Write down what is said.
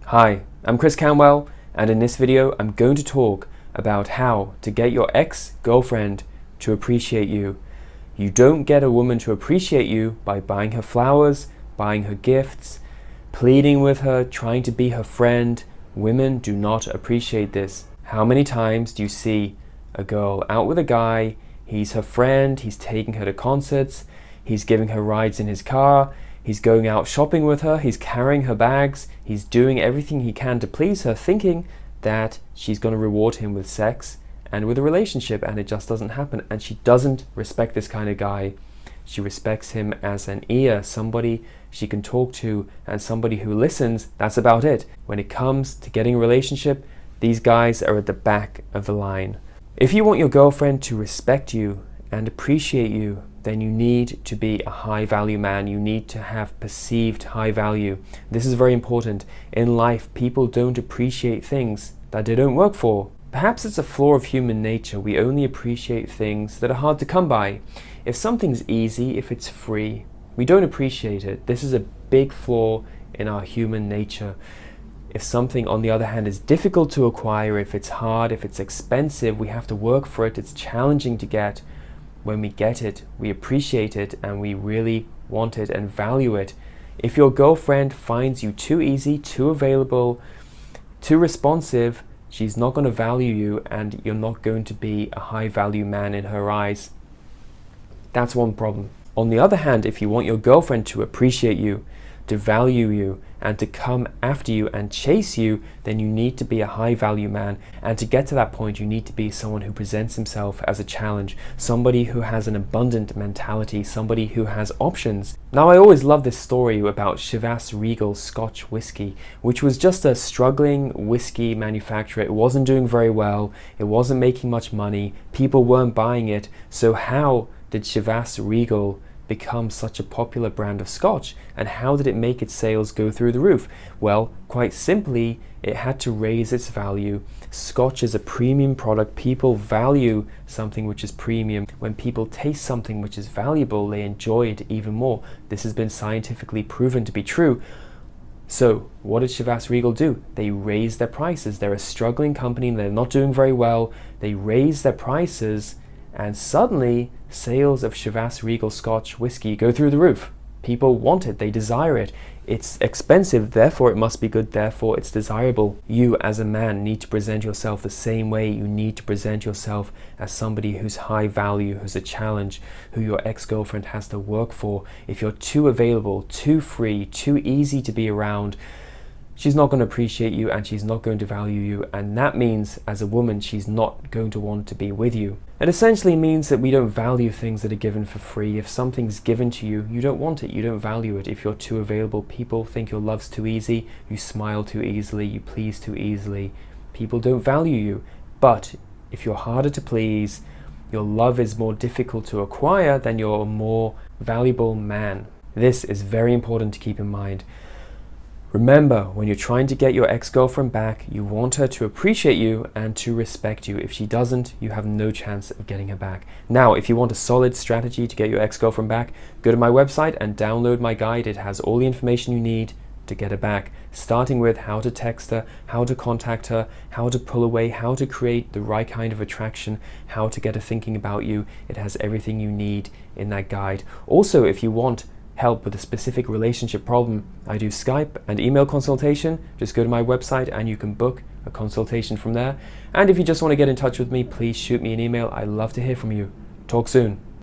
Hi, I'm Canwell, and in this video I'm going to talk about how to get your ex-girlfriend to appreciate you. You don't get a woman to appreciate you by buying her flowers, buying her gifts, pleading with her, trying to be her friend. Women do not appreciate this. How many times do you see a girl out with a guy, he's her friend, he's taking her to concerts, he's giving her rides in his car, he's going out shopping with her, he's carrying her bags, he's doing everything he can to please her, thinking that she's going to reward him with sex and with a relationship, and it just doesn't happen. And she doesn't respect this kind of guy. She respects him as an ear, somebody she can talk to and somebody who listens. That's about it. When it comes to getting a relationship, these guys are at the back of the line. If you want your girlfriend to respect you and appreciate you, then you need to be a high value man. You need to have perceived high value. This is very important. In life, people don't appreciate things that they don't work for. Perhaps it's a flaw of human nature. We only appreciate things that are hard to come by. If something's easy, if it's free, we don't appreciate it. This is a big flaw in our human nature. If something, on the other hand, is difficult to acquire, if it's hard, if it's expensive, we have to work for it, it's challenging to get. When we get it, we appreciate it and we really want it and value it. If your girlfriend finds you too easy, too available, too responsive, she's not going to value you and you're not going to be a high value man in her eyes. That's one problem. On the other hand, if you want your girlfriend to appreciate you, to value you, and to come after you and chase you, then you need to be a high value man. And to get to that point, you need to be someone who presents himself as a challenge, somebody who has an abundant mentality, somebody who has options. Now, I always love this story about Chivas Regal Scotch whiskey, which was just a struggling whiskey manufacturer. It wasn't doing very well, it wasn't making much money, people weren't buying it. So how did Chivas Regal become such a popular brand of scotch, and how did it make its sales go through the roof? Well, quite simply, it had to raise its value. Scotch is a premium product. People value something which is premium. When people taste something which is valuable, they enjoy it even more. This has been scientifically proven to be true. So what did Chivas Regal do? They raised their prices. They're a struggling company, they're not doing very well. They raised their prices, and suddenly sales of Chivas Regal Scotch whiskey go through the roof. People want it, they desire it. It's expensive, therefore it must be good, therefore it's desirable. You as a man need to present yourself the same way. You need to present yourself as somebody who's high value, who's a challenge, who your ex-girlfriend has to work for. If you're too available, too free, too easy to be around, she's not going to appreciate you and she's not going to value you, and that means as a woman she's not going to want to be with you. It essentially means that we don't value things that are given for free. If something's given to you, you don't want it, you don't value it. If you're too available, people think your love's too easy, you smile too easily, you please too easily. People don't value you. But if you're harder to please, your love is more difficult to acquire, then you're a more valuable man. This is very important to keep in mind. Remember, when you're trying to get your ex-girlfriend back, you want her to appreciate you and to respect you. If she doesn't, you have no chance of getting her back. Now, if you want a solid strategy to get your ex-girlfriend back, go to my website and download my guide. It has all the information you need to get her back, starting with how to text her, how to contact her, how to pull away, how to create the right kind of attraction, how to get her thinking about you. It has everything you need in that guide. Also, if you want help with a specific relationship problem, I do Skype and email consultation. Just go to my website and you can book a consultation from there. And if you just want to get in touch with me, please shoot me an email. I love to hear from you. Talk soon.